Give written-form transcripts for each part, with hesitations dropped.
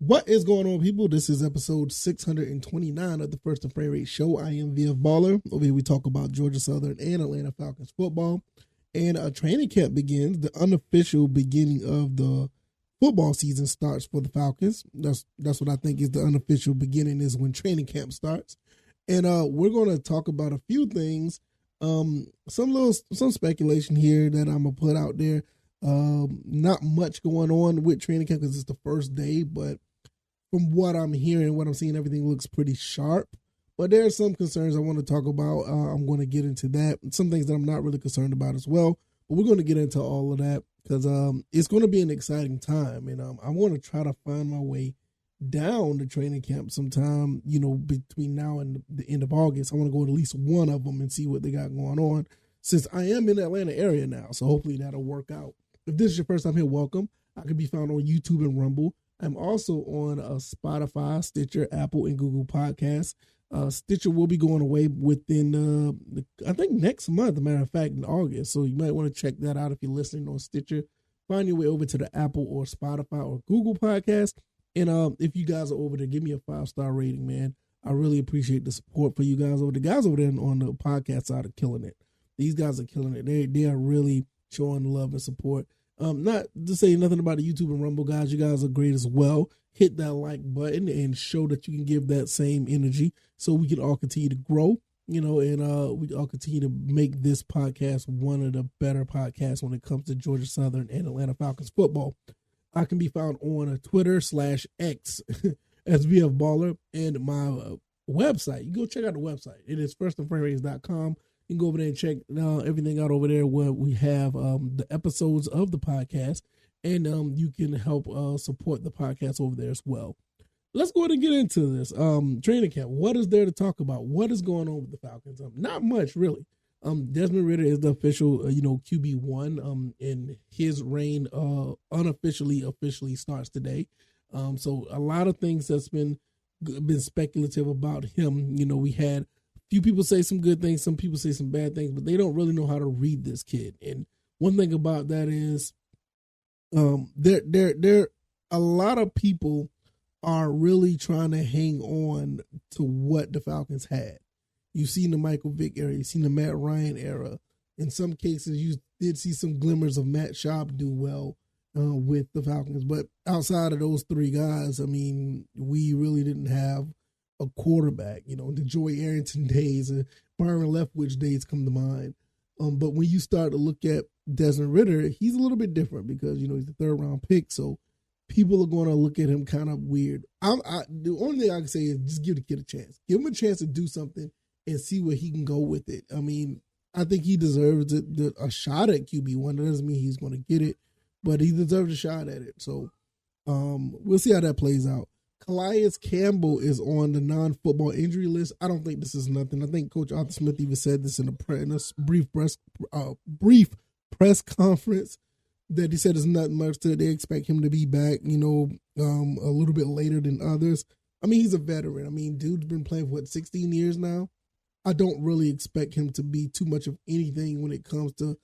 What is going on, people? This is episode 629 of the First and Frame Rate Show. I am VF Baller. Over here we talk about Georgia Southern and Atlanta Falcons football. And training camp begins. The unofficial beginning of the football season starts for the Falcons. That's what I think is the unofficial beginning, is when training camp starts. And we're going to talk about a few things. Some speculation here that I'm going to put out there. Not much going on with training camp because it's the first day, but from what I'm hearing, what I'm seeing, everything looks pretty sharp. But there are some concerns I want to talk about. I'm going to get into that. Some things that I'm not really concerned about as well. But we're going to get into all of that because it's going to be an exciting time. And I want to try to find my way down to training camp sometime, between now and the end of August. I want to go to at least one of them and see what they got going on, since I am in the Atlanta area now. So hopefully that'll work out. If this is your first time here, welcome. I can be found on YouTube and Rumble. I'm also on Spotify, Stitcher, Apple, and Google Podcasts. Stitcher will be going away within, I think, next month, as a matter of fact, in August. So you might want to check that out if you're listening on Stitcher. Find your way over to the Apple or Spotify or Google Podcast. And if you guys are over there, give me a 5-star rating, man. I really appreciate the support for you guys over there. The guys over there on the podcast side are killing it. These guys are killing it. They are really showing love and support. Not to say nothing about the YouTube and Rumble guys. You guys are great as well. Hit that like button and show that you can give that same energy so we can all continue to grow, and we all continue to make this podcast one of the better podcasts when it comes to Georgia Southern and Atlanta Falcons football. I can be found on Twitter /X as VF Baller, and my website. You go check out the website. It is firstandframerates.com. You can go over there and check everything out over there where we have the episodes of the podcast, and you can help support the podcast over there as well. Let's go ahead and get into this. Training camp. What is there to talk about? What is going on with the Falcons? Not much, really. Desmond Ridder is the official, QB1, and his reign officially starts today. So a lot of things that's been speculative about him. We had few people say some good things, some people say some bad things, but they don't really know how to read this kid. And one thing about that is there a lot of people are really trying to hang on to what the Falcons had. You've seen the Michael Vick era, you've seen the Matt Ryan era. In some cases, you did see some glimmers of Matt Schaub do well with the Falcons. But outside of those three guys, we really didn't have a quarterback. The Joey Arrington days and Byron Leftwich days come to mind. But when you start to look at Desmond Ridder, he's a little bit different because, he's the 3rd round pick. So people are going to look at him kind of weird. The only thing I can say is just give the kid a chance. Give him a chance to do something and see where he can go with it. I think he deserves a shot at QB1. That doesn't mean he's going to get it, but he deserves a shot at it. So we'll see how that plays out. Calais Campbell is on the non-football injury list. I don't think this is nothing. I think Coach Arthur Smith even said this in a brief press conference, that he said there's not much to it. They expect him to be back, a little bit later than others. He's a veteran. Dude's been playing for 16 years now. I don't really expect him to be too much of anything when it comes to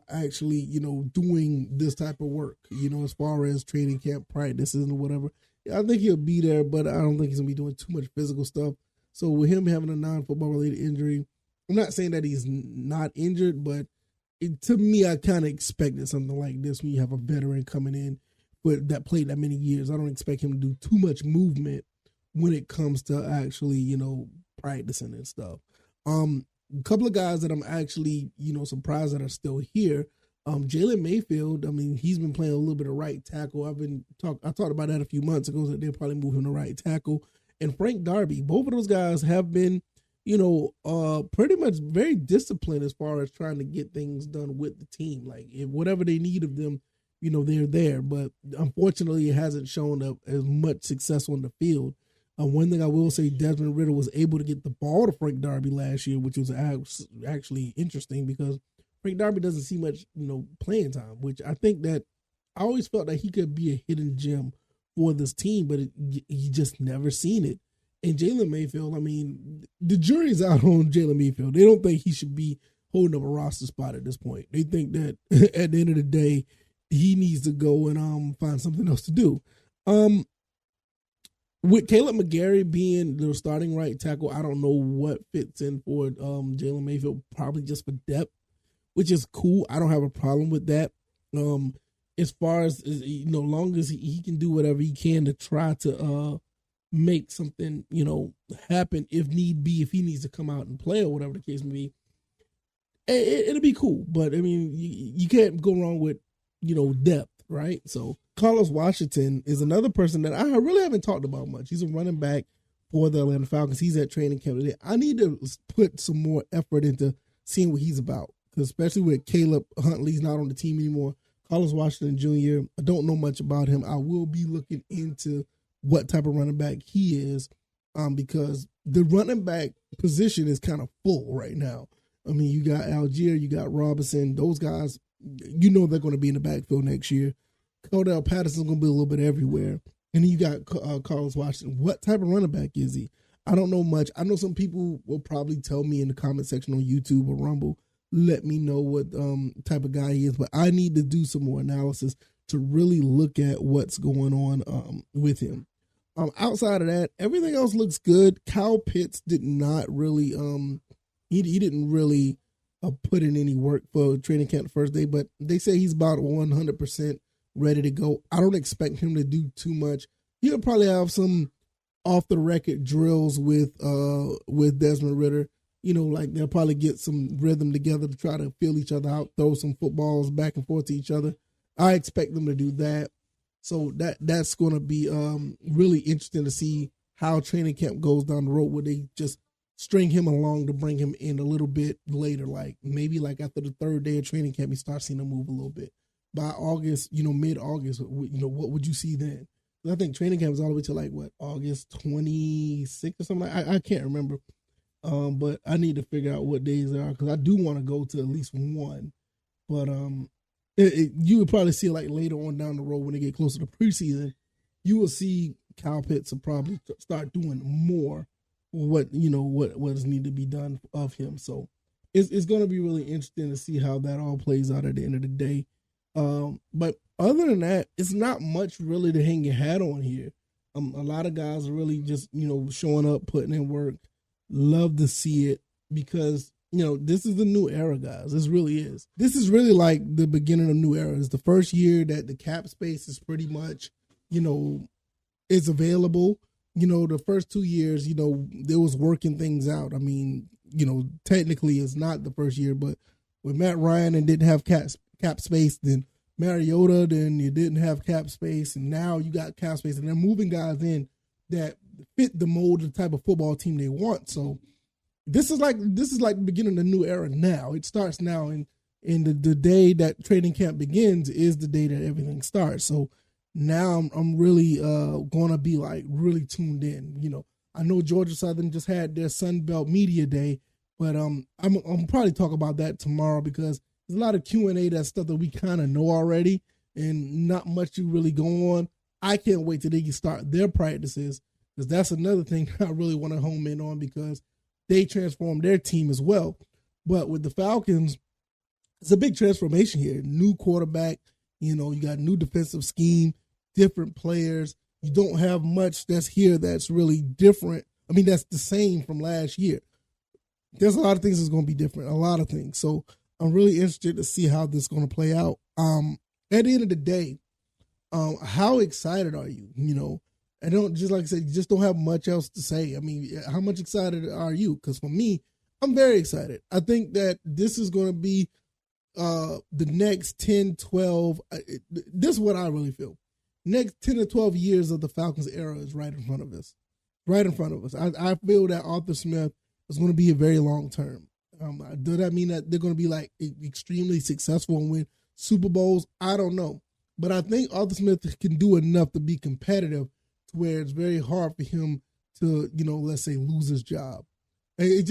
actually, doing this type of work, as far as training camp practices and whatever. I think he'll be there, but I don't think he's going to be doing too much physical stuff. So with him having a non-football related injury, I'm not saying that he's not injured, but to me, I kind of expected something like this when you have a veteran coming in that played that many years. I don't expect him to do too much movement when it comes to actually, practicing and stuff. A couple of guys that I'm actually, surprised that are still here. Jalen Mayfield, he's been playing a little bit of right tackle. I talked about that a few months ago, that they'll probably move him to right tackle. And Frank Darby, both of those guys have been, pretty much very disciplined as far as trying to get things done with the team. Like, if whatever they need of them, they're there. But unfortunately, it hasn't shown up as much success on the field. One thing I will say, Desmond Ridder was able to get the ball to Frank Darby last year, which was actually interesting because Frank Darby doesn't see much, playing time, which I think that I always felt that he could be a hidden gem for this team, but you just never seen it. And Jalen Mayfield, the jury's out on Jalen Mayfield. They don't think he should be holding up a roster spot at this point. They think that at the end of the day, he needs to go and find something else to do. with Caleb McGarry being the starting right tackle, I don't know what fits in for Jalen Mayfield, probably just for depth, which is cool. I don't have a problem with that. As far as, long as he can do whatever he can to try to make something, happen if need be, if he needs to come out and play or whatever the case may be, it'll be cool. But, I mean, you can't go wrong with, depth, right? So Carlos Washington is another person that I really haven't talked about much. He's a running back for the Atlanta Falcons. He's at training camp today. I need to put some more effort into seeing what he's about, because especially with Caleb Huntley's not on the team anymore. Carlos Washington Jr., I don't know much about him. I will be looking into what type of running back he is, because the running back position is kind of full right now. I mean, you got Algier, you got Robinson. Those guys, they're going to be in the backfield next year. Cordell Patterson's going to be a little bit everywhere. And then you got Carlos Washington. What type of running back is he? I don't know much. I know some people will probably tell me in the comment section on YouTube or Rumble, let me know what type of guy he is. But I need to do some more analysis to really look at what's going on with him. Outside of that, everything else looks good. Kyle Pitts did not really, he didn't really put in any work for training camp the first day, but they say he's about 100% ready to go. I don't expect him to do too much. He'll probably have some off the record drills with Desmond Ridder. Like they'll probably get some rhythm together to try to feel each other out, throw some footballs back and forth to each other. I expect them to do that. So that's going to be really interesting to see how training camp goes down the road, where they just string him along to bring him in a little bit later, like maybe like after the third day of training camp, you start seeing him move a little bit. By August, mid-August, what would you see then? I think training camp is all the way to like August 26th or something. I can't remember, but I need to figure out what days they are, because I do want to go to at least one. But you would probably see like later on down the road when they get closer to preseason, you will see Kyle Pitts will probably start doing more what is need to be done of him. So it's going to be really interesting to see how that all plays out at the end of the day. But other than that, it's not much really to hang your hat on here. A lot of guys are really just, showing up, putting in work. Love to see it, because, this is the new era, guys. This really is. This is really like the beginning of a new era. It's the first year that the cap space is pretty much, is available. The first 2 years, there was working things out. I mean, technically it's not the first year, but with Matt Ryan and didn't have cap space, then Mariota, then you didn't have cap space, and now you got cap space, and they're moving guys in that fit the mold of the type of football team they want. So this is like the beginning of a new era now. It starts now, and the day that training camp begins is the day that everything starts. So now I'm really going to be like really tuned in. I know Georgia Southern just had their Sun Belt Media Day, but I'm probably talk about that tomorrow, because there's a lot of Q&A, that stuff that we kind of know already, and not much to really go on. I can't wait till they can start their practices, because that's another thing I really want to home in on, because they transformed their team as well. But with the Falcons, it's a big transformation here. New quarterback, you got new defensive scheme, different players. You don't have much that's here that's really different. I mean, that's the same from last year. There's a lot of things that's going to be different, a lot of things. So I'm really interested to see how this is going to play out. At the end of the day, how excited are you? I don't, just like I said, you just don't have much else to say. I mean, how much excited are you? Because for me, I'm very excited. I think that this is going to be the next 10, 12. This is what I really feel. Next 10 to 12 years of the Falcons era is right in front of us. Right in front of us. I feel that Arthur Smith is going to be a very long term. Does that mean that they're going to be like extremely successful and win Super Bowls? I don't know. But I think Arthur Smith can do enough to be competitive to where it's very hard for him to, let's say, lose his job. It's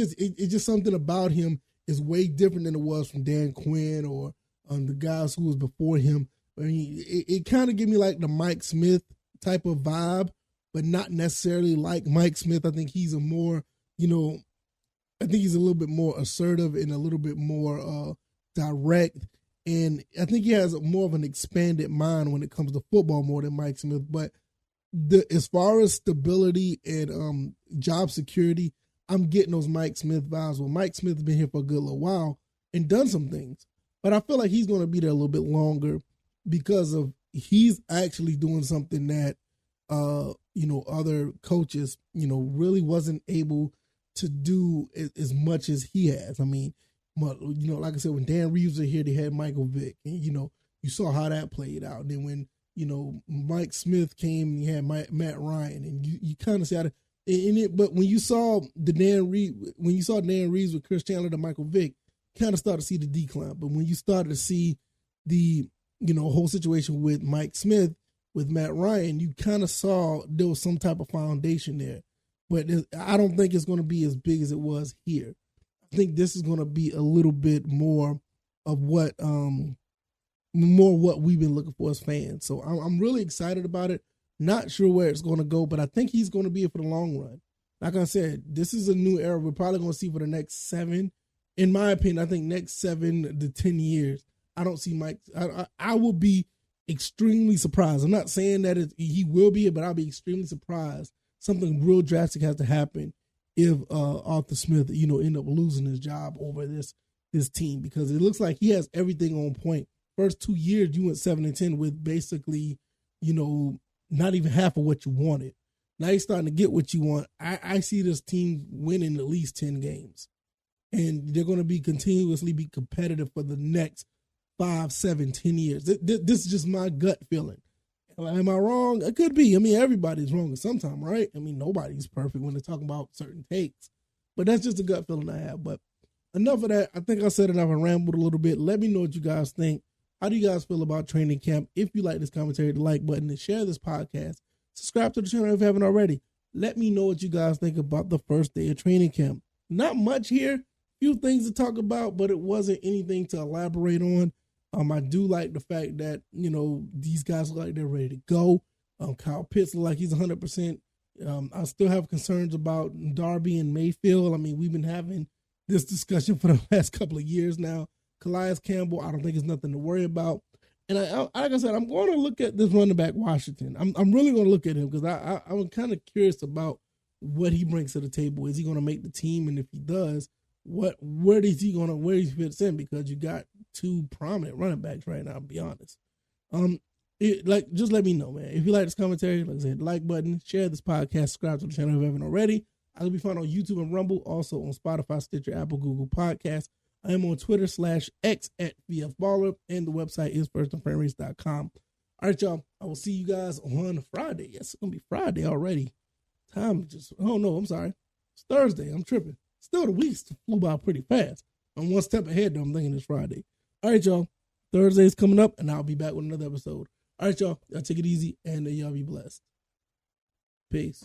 just something about him is way different than it was from Dan Quinn or the guys who was before him. I mean, it kind of gives me like the Mike Smith type of vibe, but not necessarily like Mike Smith. I think he's a more, I think he's a little bit more assertive and a little bit more direct. And I think he has more of an expanded mind when it comes to football more than Mike Smith. But as far as stability and job security, I'm getting those Mike Smith vibes. Well, Mike Smith's been here for a good little while and done some things, but I feel like he's going to be there a little bit longer because of he's actually doing something that other coaches really wasn't able to do as much as he has. I mean, like I said, when Dan Reeves was here, they had Michael Vick, and you saw how that played out. And then when Mike Smith came, you had Matt Ryan, and you kind of see how but when you saw Dan Reeves with Chris Chandler to Michael Vick, kind of started to see the decline. But when you started to see the whole situation with Mike Smith with Matt Ryan, you kind of saw there was some type of foundation there. But I don't think it's going to be as big as it was here. I think this is going to be a little bit more of what we've been looking for as fans. So I'm really excited about it. Not sure where it's going to go, but I think he's going to be here for the long run. Like I said, this is a new era we're probably going to see for the next 7. In my opinion, I think next 7 to 10 years, I don't see Mike. I will be extremely surprised. I'm not saying that he will be, but I'll be extremely surprised. Something real drastic has to happen if Arthur Smith, end up losing his job over this team, because it looks like he has everything on point. First 2 years, you went 7-10 with basically, not even half of what you wanted. Now you're starting to get what you want. I see this team winning at least 10 games, and they're going to be continuously be competitive for the next 5, 7, 10 years. This is just my gut feeling. Am I wrong? It could be. I mean, everybody's wrong at some time, right? I mean, nobody's perfect when they're talking about certain takes, but that's just a gut feeling I have. But enough of that. I think I said enough. I rambled a little bit. Let me know what you guys think. How do you guys feel about training camp? If you like this commentary, the like button and share this podcast. Subscribe to the channel if you haven't already. Let me know what you guys think about the first day of training camp. Not much here. Few things to talk about, but it wasn't anything to elaborate on. I do like the fact that, these guys look like they're ready to go. Kyle Pitts look like he's 100%. I still have concerns about Darby and Mayfield. I mean, we've been having this discussion for the last couple of years now. Calais Campbell, I don't think it's nothing to worry about. And like I said, I'm going to look at this running back Washington. I'm really going to look at him because I'm kind of curious about what he brings to the table. Is he going to make the team? And if he does, where he fits in? Because you got 2 prominent running backs right now, to be honest. Just let me know, man. If you like this commentary, like I said, like button, share this podcast, subscribe to the channel if you haven't already. I'll be found on YouTube and Rumble, also on Spotify, Stitcher, Apple, Google Podcasts. I am on Twitter /X at VFBaller, and the website is firstandframerace.com. All right, y'all. I will see you guys on Friday. Yes, it's going to be Friday already. I'm sorry. It's Thursday. I'm tripping. Still, the weeks flew by pretty fast. I'm one step ahead, though. I'm thinking it's Friday. All right, y'all. Thursday's coming up, and I'll be back with another episode. All right, y'all. Y'all take it easy, and y'all be blessed. Peace.